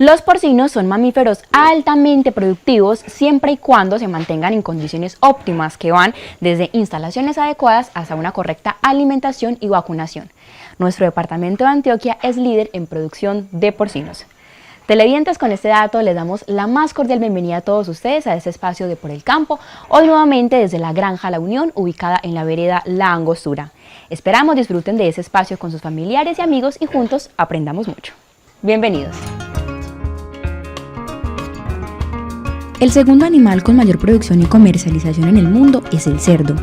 Los porcinos son mamíferos altamente productivos siempre y cuando se mantengan en condiciones óptimas que van desde instalaciones adecuadas hasta una correcta alimentación y vacunación. Nuestro departamento de Antioquia es líder en producción de porcinos. Televidentes, con este dato les damos la más cordial bienvenida a todos ustedes a este espacio de Por el Campo, hoy nuevamente desde la Granja La Unión, ubicada en la vereda La Angostura. Esperamos disfruten de ese espacio con sus familiares y amigos y juntos aprendamos mucho. Bienvenidos. El segundo animal con mayor producción y comercialización en el mundo es el cerdo.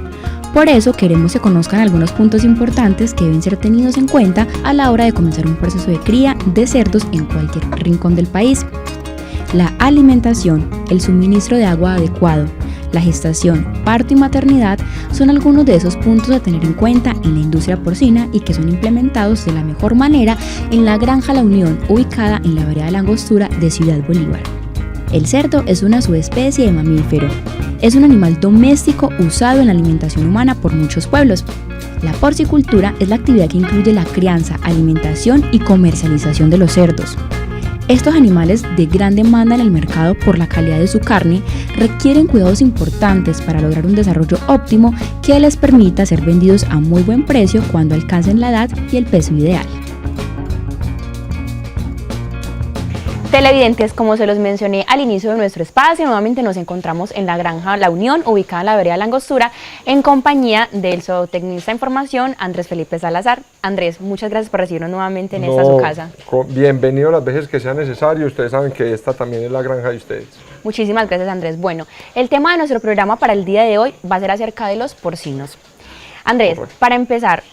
Por eso queremos que conozcan algunos puntos importantes que deben ser tenidos en cuenta a la hora de comenzar un proceso de cría de cerdos en cualquier rincón del país. La alimentación, el suministro de agua adecuado, la gestación, parto y maternidad son algunos de esos puntos a tener en cuenta en la industria porcina y que son implementados de la mejor manera en la Granja La Unión, ubicada en la vereda La Angostura de Ciudad Bolívar. El cerdo es una subespecie de mamífero. Es un animal doméstico usado en la alimentación humana por muchos pueblos. La porcicultura es la actividad que incluye la crianza, alimentación y comercialización de los cerdos. Estos animales de gran demanda en el mercado por la calidad de su carne requieren cuidados importantes para lograr un desarrollo óptimo que les permita ser vendidos a muy buen precio cuando alcancen la edad y el peso ideal. Televidentes, como se los mencioné al inicio de nuestro espacio, nuevamente nos encontramos en la Granja La Unión, ubicada en la vereda La Angostura, en compañía del zootecnista en formación, Andrés Felipe Salazar. Andrés, muchas gracias por recibirnos nuevamente en esta su casa. Bienvenido las veces que sea necesario, ustedes saben que esta también es la granja de ustedes. Muchísimas gracias, Andrés. Bueno, el tema de nuestro programa para el día de hoy va a ser acerca de los porcinos. Andrés, correcto. Para empezar,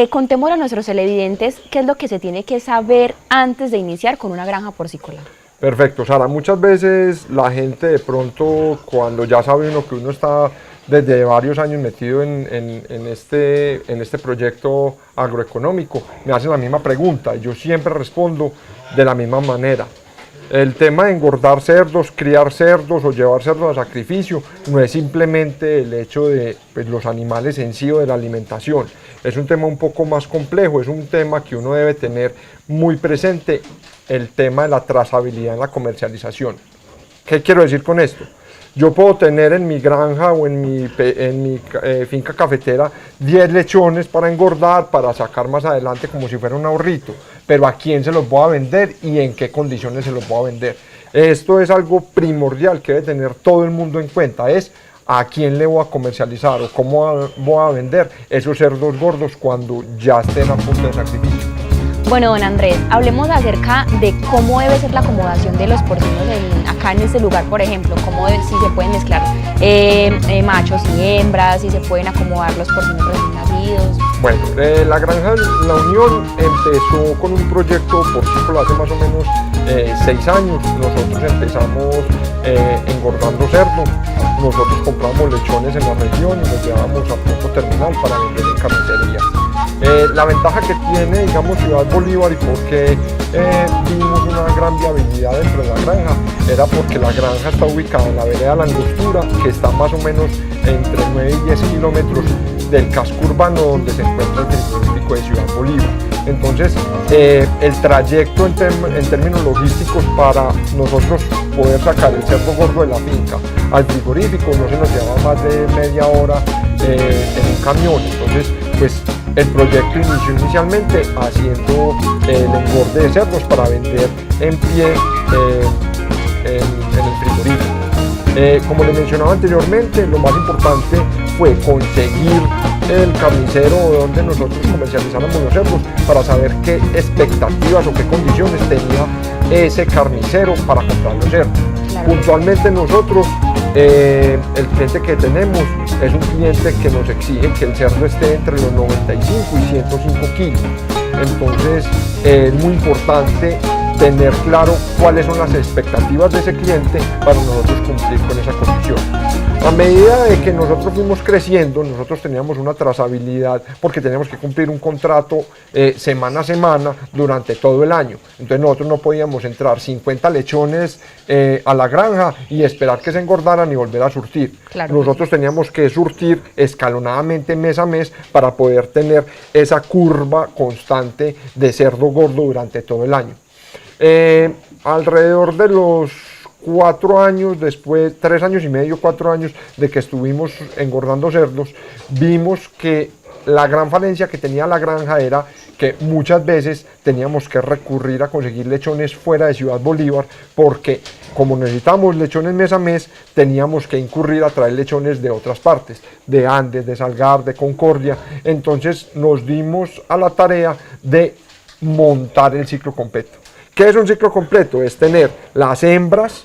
contémosle a nuestros televidentes qué es lo que se tiene que saber antes de iniciar con una granja porcícola. Perfecto, Sara. Muchas veces la gente de pronto, cuando ya sabe uno que uno está desde varios años metido en este proyecto agroeconómico, me hacen la misma pregunta y yo siempre respondo de la misma manera. El tema de engordar cerdos, criar cerdos o llevar cerdos a sacrificio no es simplemente el hecho de los animales en sí o de la alimentación. Es un tema un poco más complejo, es un tema que uno debe tener muy presente, el tema de la trazabilidad en la comercialización. ¿Qué quiero decir con esto? Yo puedo tener en mi granja o en mi finca cafetera 10 lechones para engordar, para sacar más adelante como si fuera un ahorrito, pero ¿a quién se los voy a vender y en qué condiciones se los voy a vender? Esto es algo primordial que debe tener todo el mundo en cuenta, es a quién le voy a comercializar o cómo voy a vender esos cerdos gordos cuando ya estén a punto de sacrificio. Bueno, don Andrés, hablemos acerca de cómo debe ser la acomodación de los porcinos acá en este lugar, por ejemplo, si se pueden mezclar machos y hembras, si se pueden acomodar los porcinos recién nacidos. Bueno, la Granja La Unión empezó con un proyecto porcícola hace más o menos 6 años. Nosotros empezamos engordando cerdo, nosotros compramos lechones en la región y los llevábamos a punto terminal para vender en carnicería. La ventaja que tiene, digamos, Ciudad Bolívar y por qué vimos una gran viabilidad dentro de la granja era porque la granja está ubicada en la vereda La Angostura, que está más o menos entre 9 y 10 kilómetros del casco urbano donde se encuentra el frigorífico de Ciudad Bolívar. Entonces, el trayecto en términos logísticos para nosotros poder sacar el cerdo gordo de la finca al frigorífico no se nos lleva más de media hora en un camión. Entonces, pues el proyecto inició inicialmente haciendo el engorde de cerdos para vender en pie en el frigorífico. Como les mencionaba anteriormente, lo más importante fue conseguir el carnicero donde nosotros comercializáramos los cerdos para saber qué expectativas o qué condiciones tenía ese carnicero para comprar los cerdos. Claro. Puntualmente nosotros, el cliente que tenemos es un cliente que nos exige que el cerdo esté entre los 95 y 105 kilos. Entonces es muy importante tener claro cuáles son las expectativas de ese cliente para nosotros cumplir con esa condición. A medida de que nosotros fuimos creciendo, nosotros teníamos una trazabilidad porque teníamos que cumplir un contrato semana a semana durante todo el año. Entonces nosotros no podíamos entrar 50 lechones a la granja y esperar que se engordaran y volver a surtir. Claro. Nosotros teníamos que surtir escalonadamente mes a mes para poder tener esa curva constante de cerdo gordo durante todo el año. alrededor de los 4 años después, 3 años y medio, 4 años de que estuvimos engordando cerdos, vimos que la gran falencia que tenía la granja era que muchas veces teníamos que recurrir a conseguir lechones fuera de Ciudad Bolívar, porque como necesitábamos lechones mes a mes, teníamos que incurrir a traer lechones de otras partes, de Andes, de Salgar, de Concordia. Entonces nos dimos a la tarea de montar el ciclo completo. ¿Qué es un ciclo completo? Es tener las hembras,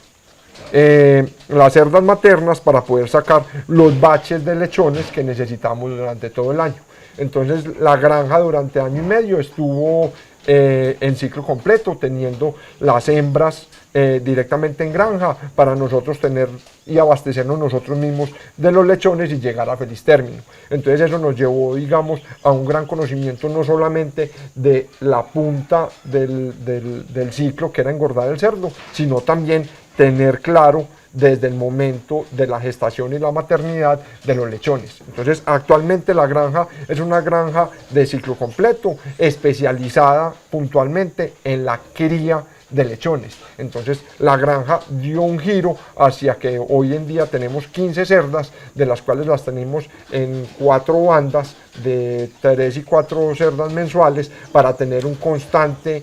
las cerdas maternas para poder sacar los baches de lechones que necesitamos durante todo el año. Entonces la granja durante año y medio estuvo en ciclo completo, teniendo las hembras directamente en granja para nosotros tener y abastecernos nosotros mismos de los lechones y llegar a feliz término. Entonces eso nos llevó, digamos, a un gran conocimiento no solamente de la punta del ciclo, que era engordar el cerdo, sino también tener claro desde el momento de la gestación y la maternidad de los lechones. Entonces actualmente la granja es una granja de ciclo completo, especializada puntualmente en la cría de lechones. Entonces la granja dio un giro hacia que hoy en día tenemos 15 cerdas, de las cuales las tenemos en 4 bandas de 3 y 4 cerdas mensuales para tener una constante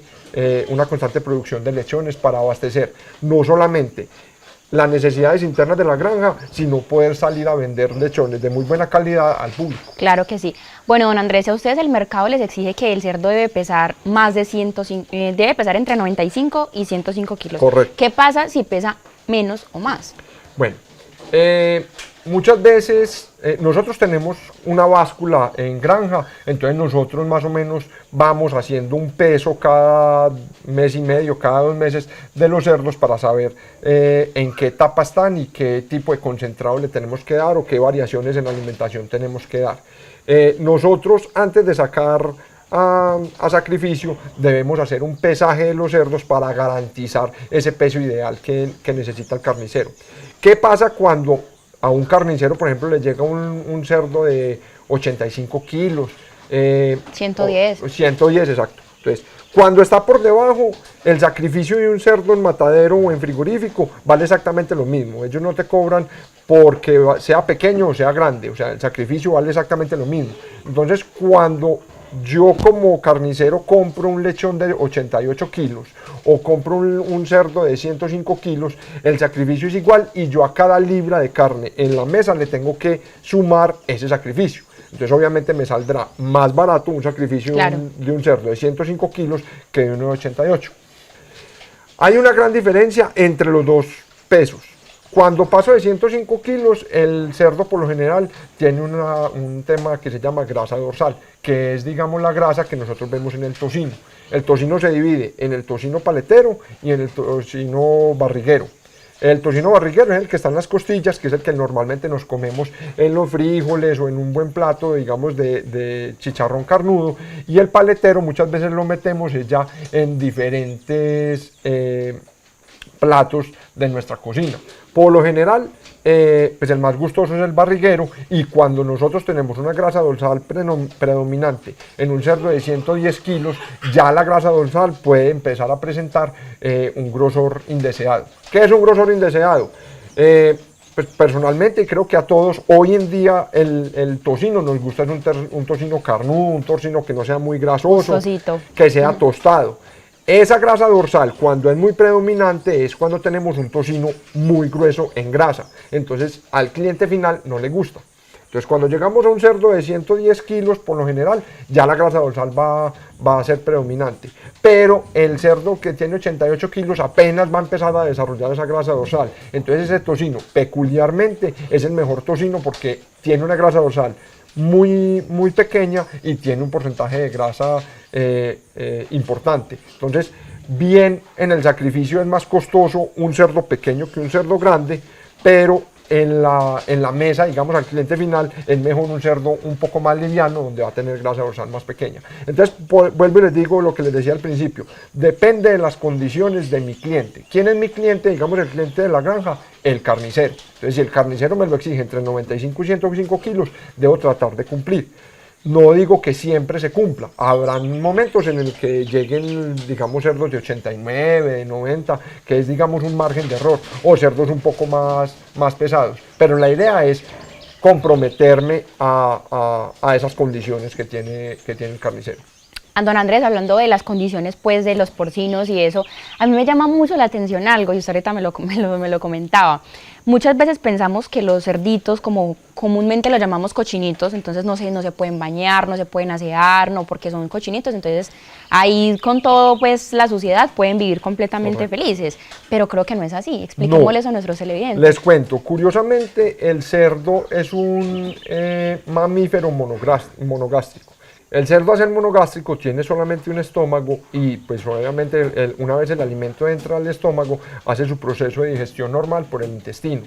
producción de lechones para abastecer no solamente las necesidades internas de la granja, sino poder salir a vender lechones de muy buena calidad al público. Claro que sí. Bueno, don Andrés, a ustedes el mercado les exige que el cerdo debe pesar más de 105, debe pesar entre 95 y 105 kilos. Correcto. ¿Qué pasa si pesa menos o más? Bueno, muchas veces nosotros tenemos una báscula en granja, entonces nosotros más o menos vamos haciendo un peso cada mes y medio, cada 2 meses de los cerdos para saber en qué etapa están y qué tipo de concentrado le tenemos que dar o qué variaciones en la alimentación tenemos que dar. Nosotros antes de sacar a sacrificio debemos hacer un pesaje de los cerdos para garantizar ese peso ideal que necesita el carnicero. ¿Qué pasa cuando a un carnicero, por ejemplo, le llega un cerdo de 85 kilos? 110. 110, exacto. Entonces, cuando está por debajo, el sacrificio de un cerdo en matadero o en frigorífico vale exactamente lo mismo. Ellos no te cobran porque sea pequeño o sea grande, o sea, el sacrificio vale exactamente lo mismo. Entonces, cuando yo como carnicero compro un lechón de 88 kilos o compro un cerdo de 105 kilos, el sacrificio es igual y yo a cada libra de carne en la mesa le tengo que sumar ese sacrificio. Entonces obviamente me saldrá más barato un sacrificio de un cerdo de 105 kilos que de uno de 88. Hay una gran diferencia entre los dos pesos. Cuando paso de 105 kilos, el cerdo por lo general tiene un tema que se llama grasa dorsal, que es, digamos, la grasa que nosotros vemos en el tocino. El tocino se divide en el tocino paletero y en el tocino barriguero. El tocino barriguero es el que está en las costillas, que es el que normalmente nos comemos en los frijoles o en un buen plato, digamos, de chicharrón carnudo. Y el paletero muchas veces lo metemos ya en diferentes platos de nuestra cocina. Por lo general, pues el más gustoso es el barriguero, y cuando nosotros tenemos una grasa dorsal predominante en un cerdo de 110 kilos, ya la grasa dorsal puede empezar a presentar un grosor indeseado. ¿Qué es un grosor indeseado? Pues personalmente creo que a todos hoy en día el tocino nos gusta, es un tocino carnudo, un tocino que no sea muy grasoso, que sea tostado. Esa grasa dorsal, cuando es muy predominante, es cuando tenemos un tocino muy grueso en grasa. Entonces al cliente final no le gusta. Entonces cuando llegamos a un cerdo de 110 kilos, por lo general, ya la grasa dorsal va a ser predominante. Pero el cerdo que tiene 88 kilos apenas va a empezar a desarrollar esa grasa dorsal. Entonces ese tocino peculiarmente es el mejor tocino porque tiene una grasa dorsal muy pequeña y tiene un porcentaje de grasa importante. Entonces, bien, en el sacrificio es más costoso un cerdo pequeño que un cerdo grande, pero en la mesa, digamos, al cliente final es mejor un cerdo un poco más liviano, donde va a tener grasa dorsal más pequeña. Entonces, vuelvo y les digo lo que les decía al principio, depende de las condiciones de mi cliente. ¿Quién es mi cliente? Digamos, el cliente de la granja, el carnicero. Entonces, si el carnicero me lo exige entre 95 y 105 kilos, debo tratar de cumplir. No digo que siempre se cumpla, habrán momentos en el que lleguen, digamos, cerdos de 89, de 90, que es, digamos, un margen de error, o cerdos un poco más pesados, pero la idea es comprometerme a esas condiciones que tiene el carnicero. Don Andrés, hablando de las condiciones pues de los porcinos y eso, a mí me llama mucho la atención algo, y usted ahorita me lo comentaba. Muchas veces pensamos que los cerditos, como comúnmente los llamamos cochinitos, entonces no se pueden bañar, no se pueden asear, no, porque son cochinitos, entonces ahí con todo pues la suciedad pueden vivir completamente felices, pero creo que no es así. Expliquémosles a nuestros televidentes. Les cuento, curiosamente el cerdo es un mamífero monogástrico. El cerdo, al ser monogástrico, tiene solamente un estómago y pues obviamente una vez el alimento entra al estómago, hace su proceso de digestión normal por el intestino.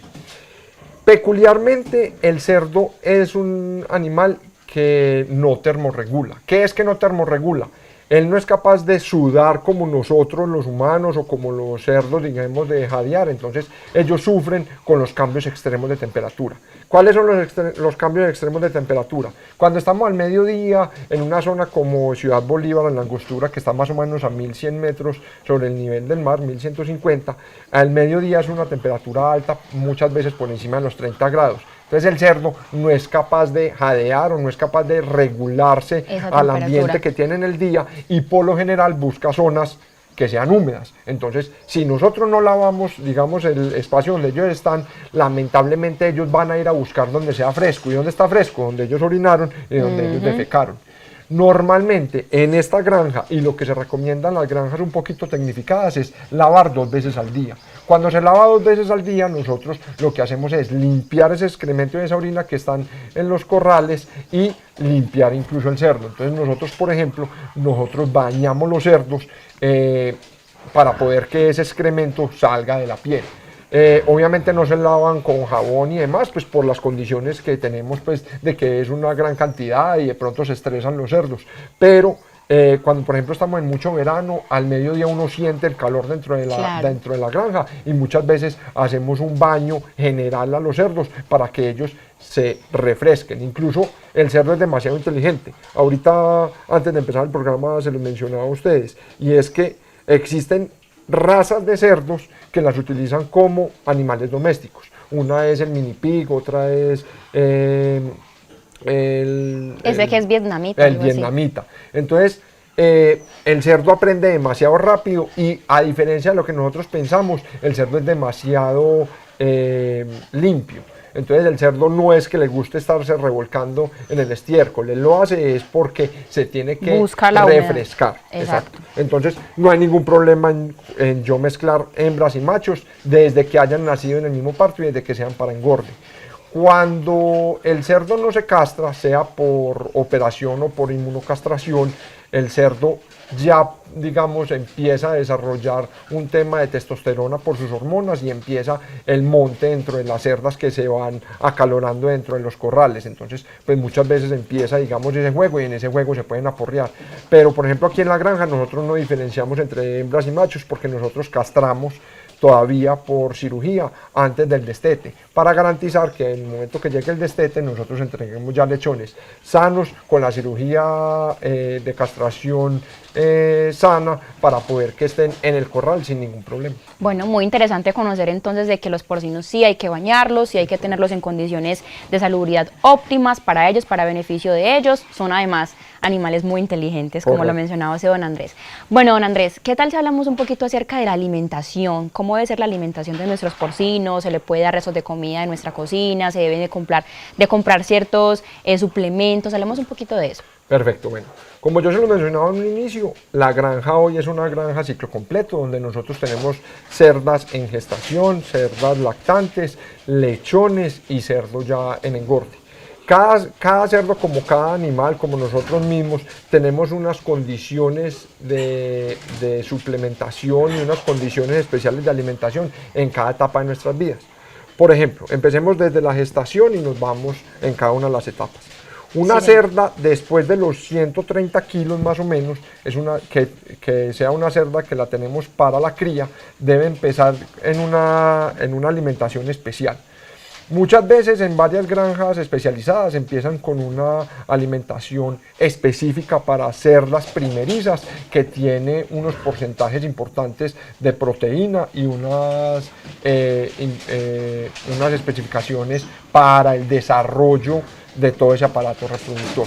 Peculiarmente, el cerdo es un animal que no termorregula. ¿Qué es que no termorregula? Él no es capaz de sudar como nosotros los humanos o como los cerdos, digamos, de jadear. Entonces ellos sufren con los cambios extremos de temperatura. ¿Cuáles son los cambios extremos de temperatura? Cuando estamos al mediodía en una zona como Ciudad Bolívar, en la Angostura, que está más o menos a 1100 metros sobre el nivel del mar, 1150, al mediodía es una temperatura alta, muchas veces por encima de los 30 grados. Entonces el cerdo no es capaz de jadear o no es capaz de regularse al ambiente que tiene en el día y por lo general busca zonas que sean húmedas. Entonces, si nosotros no lavamos, digamos, el espacio donde ellos están, lamentablemente ellos van a ir a buscar donde sea fresco. ¿Y dónde está fresco? Donde ellos orinaron y donde ellos defecaron. Normalmente en esta granja, y lo que se recomienda en las granjas un poquito tecnificadas, es lavar 2 veces al día. Cuando se lava 2 veces al día, nosotros lo que hacemos es limpiar ese excremento y esa orina que están en los corrales y limpiar incluso el cerdo. Entonces nosotros, por ejemplo, bañamos los cerdos para poder que ese excremento salga de la piel. Obviamente no se lavan con jabón y demás, pues por las condiciones que tenemos, pues de que es una gran cantidad y de pronto se estresan los cerdos, pero cuando por ejemplo estamos en mucho verano, al mediodía uno siente el calor dentro de la granja y muchas veces hacemos un baño general a los cerdos para que ellos se refresquen. Incluso el cerdo es demasiado inteligente. Ahorita, antes de empezar el programa, se los mencionaba a ustedes, y es que existen razas de cerdos que las utilizan como animales domésticos. Una es el mini pig, otra es ese que es vietnamita. El vietnamita. Así. Entonces, el cerdo aprende demasiado rápido y, a diferencia de lo que nosotros pensamos, el cerdo es demasiado limpio. Entonces el cerdo no es que le guste estarse revolcando en el estiércol, él lo hace es porque se tiene que refrescar. Exacto. Entonces no hay ningún problema en yo mezclar hembras y machos desde que hayan nacido en el mismo parto y desde que sean para engorde. Cuando el cerdo no se castra, sea por operación o por inmunocastración, el cerdo ya, digamos, empieza a desarrollar un tema de testosterona por sus hormonas y empieza el monte dentro de las cerdas que se van acalorando dentro de los corrales. Entonces, pues muchas veces empieza, digamos, ese juego y en ese juego se pueden aporrear. Pero, por ejemplo, aquí en la granja nosotros no diferenciamos entre hembras y machos porque nosotros castramos todavía por cirugía antes del destete, para garantizar que en el momento que llegue el destete nosotros entreguemos ya lechones sanos con la cirugía de castración sana para poder que estén en el corral sin ningún problema. Bueno, muy interesante conocer entonces de que los porcinos sí hay que bañarlos, sí hay que tenerlos en condiciones de salubridad óptimas para ellos, para beneficio de ellos. Son además animales muy inteligentes, como lo mencionaba don Andrés. Bueno, don Andrés, ¿qué tal si hablamos un poquito acerca de la alimentación? ¿Cómo debe ser la alimentación de nuestros porcinos? ¿Se le puede dar restos de comida de nuestra cocina? ¿Se deben de comprar ciertos suplementos? Hablemos un poquito de eso. Perfecto, bueno. Como yo se lo mencionaba en un inicio, la granja hoy es una granja ciclo completo, donde nosotros tenemos cerdas en gestación, cerdas lactantes, lechones y cerdos ya en engorde. Cada cerdo, como cada animal, como nosotros mismos, tenemos unas condiciones de suplementación y unas condiciones especiales de alimentación en cada etapa de nuestras vidas. Por ejemplo, empecemos desde la gestación y nos vamos en cada una de las etapas. Una cerda, después de los 130 kilos más o menos, que sea una cerda que la tenemos para la cría, debe empezar en una alimentación especial. Muchas veces en varias granjas especializadas empiezan con una alimentación específica para cerdas primerizas que tiene unos porcentajes importantes de proteína y unas especificaciones para el desarrollo de todo ese aparato reproductor.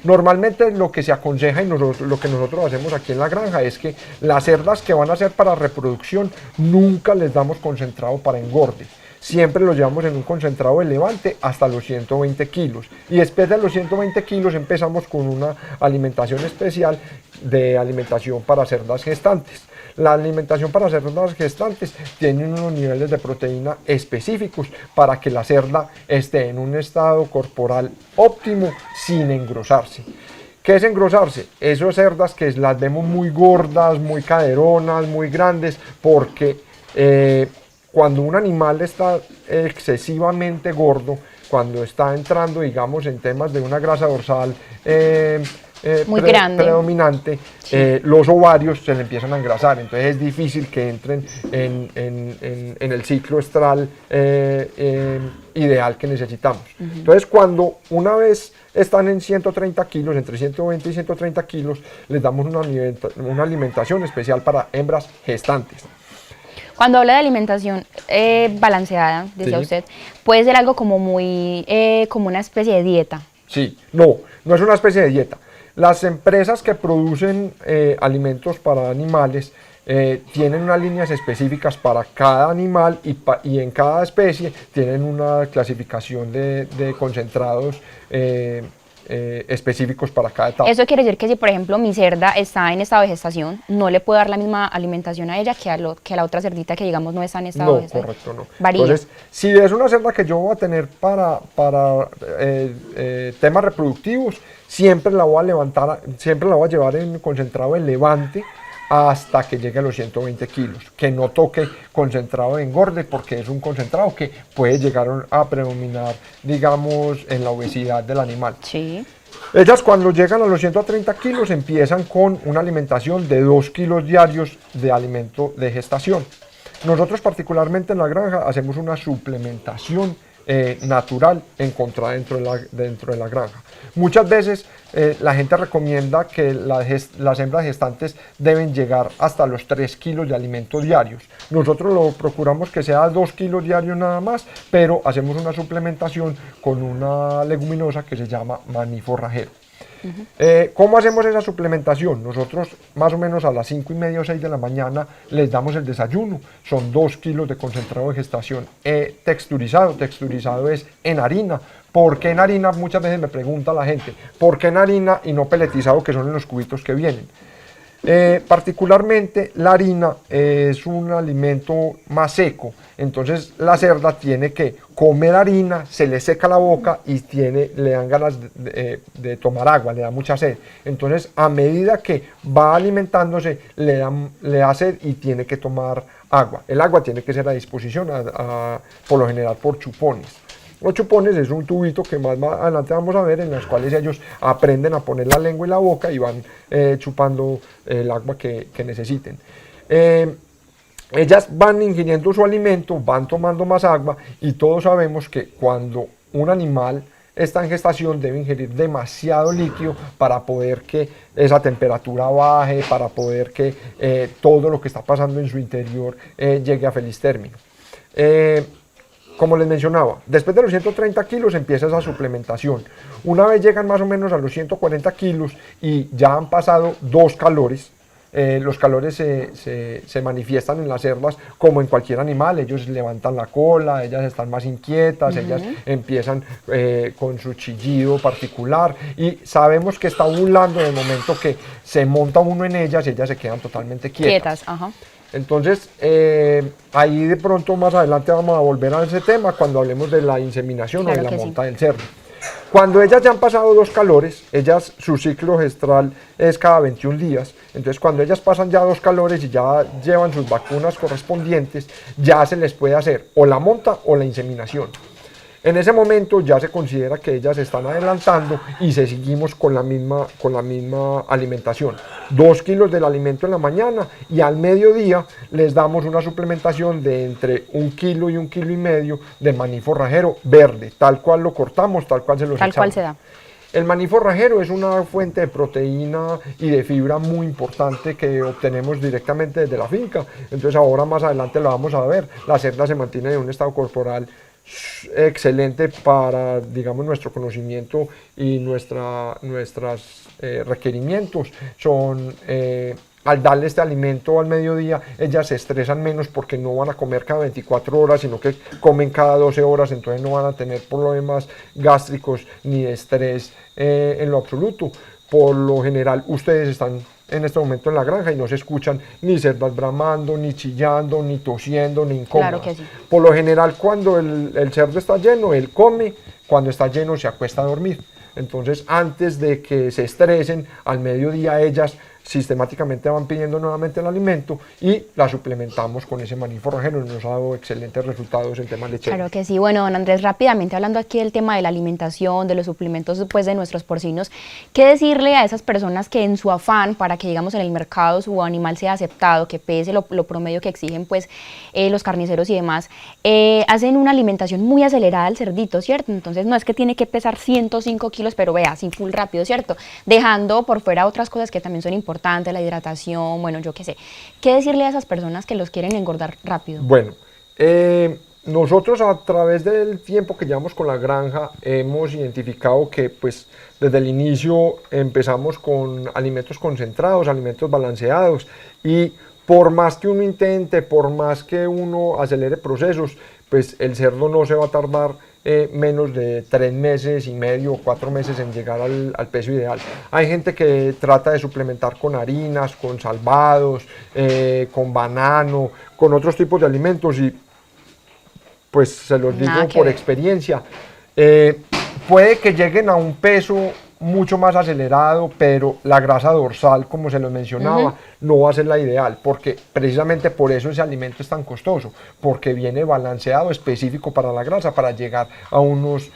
Normalmente lo que se aconseja y lo que nosotros hacemos aquí en la granja es que las cerdas que van a ser para reproducción nunca les damos concentrado para engorde. Siempre los llevamos en un concentrado de levante hasta los 120 kilos. Y después de los 120 kilos empezamos con una alimentación especial de alimentación para cerdas gestantes. La alimentación para cerdas gestantes tiene unos niveles de proteína específicos para que la cerda esté en un estado corporal óptimo sin engrosarse. ¿Qué es engrosarse? Esas cerdas que las vemos muy gordas, muy caderonas, muy grandes, porque cuando un animal está excesivamente gordo, cuando está entrando, digamos, en temas de una grasa dorsal muy grande, predominante, sí, los ovarios se le empiezan a engrasar, entonces es difícil que entren en el ciclo estral ideal que necesitamos. Entonces, cuando una vez están en 130 kilos, entre 120 y 130 kilos, les damos una alimentación especial para hembras gestantes. Cuando habla de alimentación balanceada, decía usted, puede ser algo como muy, como una especie de dieta. Sí, no es una especie de dieta. Las empresas que producen alimentos para animales tienen unas líneas específicas para cada animal y en cada especie tienen una clasificación de concentrados específicos para cada etapa. Eso quiere decir que si, por ejemplo, mi cerda está en estado de gestación, no le puedo dar la misma alimentación a ella que a la otra cerdita que, digamos, no está en estado de gestación. No, correcto, no. Varía. Entonces, si es una cerda que yo voy a tener para temas reproductivos, siempre la voy a levantar, siempre la voy a llevar en concentrado de levante hasta que llegue a los 120 kilos, que no toque concentrado de engorde, porque es un concentrado que puede llegar a predominar, digamos, en la obesidad del animal. Sí. Ellas cuando llegan a los 130 kilos empiezan con una alimentación de 2 kilos diarios de alimento de gestación. Nosotros particularmente en la granja hacemos una suplementación natural encontrada dentro de la granja. Muchas veces la gente recomienda que las hembras gestantes deben llegar hasta los 3 kilos de alimento diarios. Nosotros lo procuramos que sea 2 kilos diarios nada más, pero hacemos una suplementación con una leguminosa que se llama maní forrajero. ¿Cómo hacemos esa suplementación? Nosotros más o menos a las 5:30 o 6 de la mañana les damos el desayuno. Son 2 kilos de concentrado de gestación texturizado. Texturizado es en harina. ¿Por qué en harina? Muchas veces me pregunta la gente. ¿Por qué en harina y no peletizado, que son en los cubitos que vienen? Particularmente la harina es un alimento más seco, entonces la cerda tiene que comer harina, se le seca la boca y le dan ganas de tomar agua, le da mucha sed. Entonces a medida que va alimentándose le da sed y tiene que tomar agua. El agua tiene que ser a disposición, por lo general por chupones. Los chupones es un tubito que más adelante vamos a ver, en los cuales ellos aprenden a poner la lengua y la boca y van chupando el agua que necesiten. Ellas van ingiriendo su alimento, van tomando más agua y todos sabemos que cuando un animal está en gestación debe ingerir demasiado líquido para poder que esa temperatura baje, para poder que todo lo que está pasando en su interior llegue a feliz término. Como les mencionaba, después de los 130 kilos empieza esa suplementación. Una vez llegan más o menos a los 140 kilos y ya han pasado 2 calores, los calores se manifiestan en las cerdas como en cualquier animal. Ellos levantan la cola, ellas están más inquietas, ellas empiezan con su chillido particular y sabemos que está ovulando en el momento que se monta uno en ellas se quedan totalmente quietas. Ajá. Entonces, ahí de pronto más adelante vamos a volver a ese tema cuando hablemos de la inseminación, claro, o de la monta del cerdo. Cuando ellas ya han pasado 2 calores, su ciclo gestral es cada 21 días, entonces cuando ellas pasan ya 2 calores y ya llevan sus vacunas correspondientes, ya se les puede hacer o la monta o la inseminación. En ese momento ya se considera que ellas están adelantando y seguimos con la misma alimentación. 2 kilos del alimento en la mañana y al mediodía les damos una suplementación de entre 1 kilo y 1,5 kilos de maní forrajero verde, tal cual lo cortamos, tal cual se los echamos. Tal cual se da. El maní forrajero es una fuente de proteína y de fibra muy importante que obtenemos directamente desde la finca. Entonces ahora más adelante lo vamos a ver. La cerda se mantiene en un estado corporal excelente para, digamos, nuestro conocimiento y nuestros requerimientos. Al darle este alimento al mediodía, ellas se estresan menos porque no van a comer cada 24 horas, sino que comen cada 12 horas, entonces no van a tener problemas gástricos ni de estrés en lo absoluto. Por lo general, ustedes están en este momento en la granja y no se escuchan ni cerdas bramando, ni chillando, ni tosiendo, ni incómodas. Claro que sí. Por lo general, cuando el cerdo está lleno, él come, cuando está lleno se acuesta a dormir. Entonces, antes de que se estresen, al mediodía ellas sistemáticamente van pidiendo nuevamente el alimento y la suplementamos con ese maní forrajero y nos ha dado excelentes resultados en temas lecheros. Claro que sí. Bueno, don Andrés, rápidamente hablando aquí del tema de la alimentación, de los suplementos pues, de nuestros porcinos, ¿qué decirle a esas personas que en su afán para que digamos en el mercado su animal sea aceptado, que pese lo promedio que exigen pues los carniceros y demás, hacen una alimentación muy acelerada al cerdito, ¿cierto? Entonces no es que tiene que pesar 105 kilos, pero vea, así full rápido, ¿cierto? Dejando por fuera otras cosas que también son importantes, la hidratación, bueno, yo qué sé. ¿Qué decirle a esas personas que los quieren engordar rápido? Bueno, nosotros a través del tiempo que llevamos con la granja hemos identificado que pues desde el inicio empezamos con alimentos concentrados, alimentos balanceados y por más que uno intente, por más que uno acelere procesos, pues el cerdo no se va a tardar menos de 3 meses y medio o 4 meses en llegar al peso ideal. Hay gente que trata de suplementar con harinas, con salvados, con banano, con otros tipos de alimentos y pues se los digo por experiencia, puede que lleguen a un peso mucho más acelerado, pero la grasa dorsal, como se los mencionaba, no va a ser la ideal, porque precisamente por eso ese alimento es tan costoso, porque viene balanceado específico para la grasa, para llegar a unos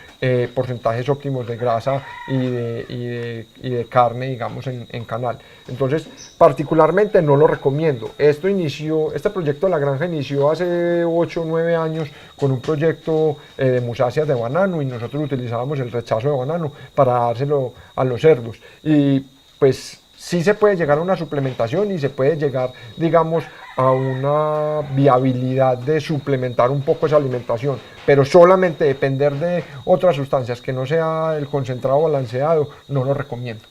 porcentajes óptimos de grasa y de carne, digamos, en canal. Entonces, particularmente no lo recomiendo. Este proyecto de la granja inició hace 8 o 9 años con un proyecto de musáceas de banano y nosotros utilizábamos el rechazo de banano para dárselo a los cerdos. Y pues sí se puede llegar a una suplementación y se puede llegar, digamos, a una viabilidad de suplementar un poco esa alimentación, pero solamente depender de otras sustancias que no sea el concentrado balanceado, no lo recomiendo.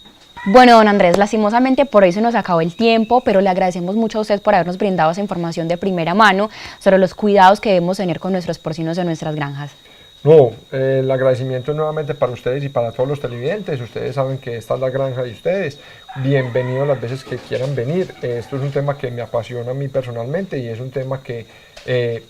Bueno, don Andrés, lastimosamente por hoy se nos acabó el tiempo, pero le agradecemos mucho a usted por habernos brindado esa información de primera mano sobre los cuidados que debemos tener con nuestros porcinos en nuestras granjas. No, el agradecimiento nuevamente para ustedes y para todos los televidentes. Ustedes saben que esta es la granja de ustedes. Bienvenidos las veces que quieran venir. Esto es un tema que me apasiona a mí personalmente y es un tema que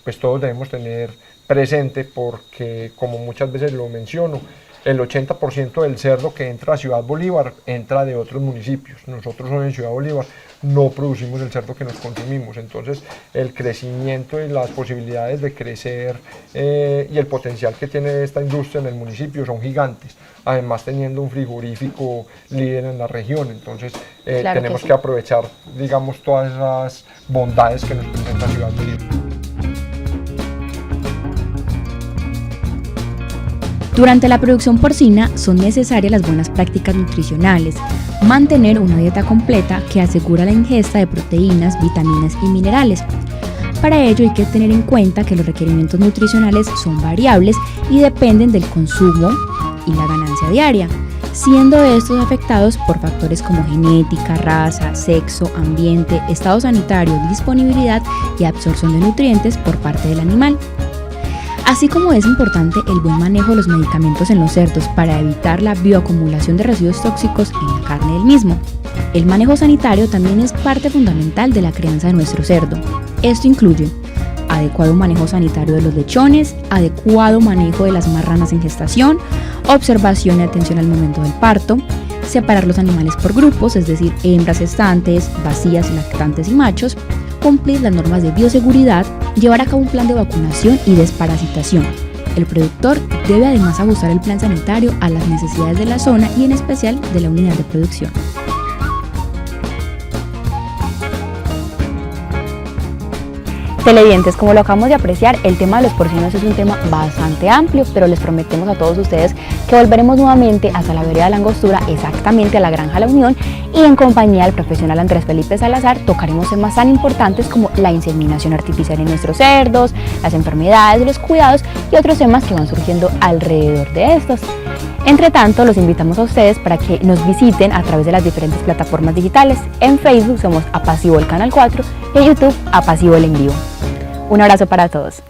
pues todos debemos tener presente porque, como muchas veces lo menciono, el 80% del cerdo que entra a Ciudad Bolívar entra de otros municipios. Nosotros en Ciudad Bolívar no producimos el cerdo que nos consumimos, entonces el crecimiento y las posibilidades de crecer y el potencial que tiene esta industria en el municipio son gigantes, además teniendo un frigorífico líder en la región, entonces claro tenemos que aprovechar, digamos, todas esas bondades que nos presenta Ciudad Bolívar. Durante la producción porcina son necesarias las buenas prácticas nutricionales, mantener una dieta completa que asegura la ingesta de proteínas, vitaminas y minerales. Para ello hay que tener en cuenta que los requerimientos nutricionales son variables y dependen del consumo y la ganancia diaria, siendo estos afectados por factores como genética, raza, sexo, ambiente, estado sanitario, disponibilidad y absorción de nutrientes por parte del animal. Así como es importante el buen manejo de los medicamentos en los cerdos para evitar la bioacumulación de residuos tóxicos en la carne del mismo. El manejo sanitario también es parte fundamental de la crianza de nuestro cerdo. Esto incluye adecuado manejo sanitario de los lechones, adecuado manejo de las marranas en gestación, observación y atención al momento del parto, separar los animales por grupos, es decir, hembras gestantes, vacías, lactantes y machos, cumplir las normas de bioseguridad, llevar a cabo un plan de vacunación y desparasitación, El productor debe además ajustar el plan sanitario a las necesidades de la zona y en especial de la unidad de producción. Televidentes, como lo acabamos de apreciar, el tema de los porcinos es un tema bastante amplio, pero les prometemos a todos ustedes que volveremos nuevamente hasta la vereda de la Angostura, exactamente a la Granja La Unión, y en compañía del profesional Andrés Felipe Salazar tocaremos temas tan importantes como la inseminación artificial en nuestros cerdos, las enfermedades, los cuidados y otros temas que van surgiendo alrededor de estos. Entre tanto, los invitamos a ustedes para que nos visiten a través de las diferentes plataformas digitales. En Facebook somos Apacivo el Canal 4 y en YouTube Apacivo el En Vivo. Un abrazo para todos.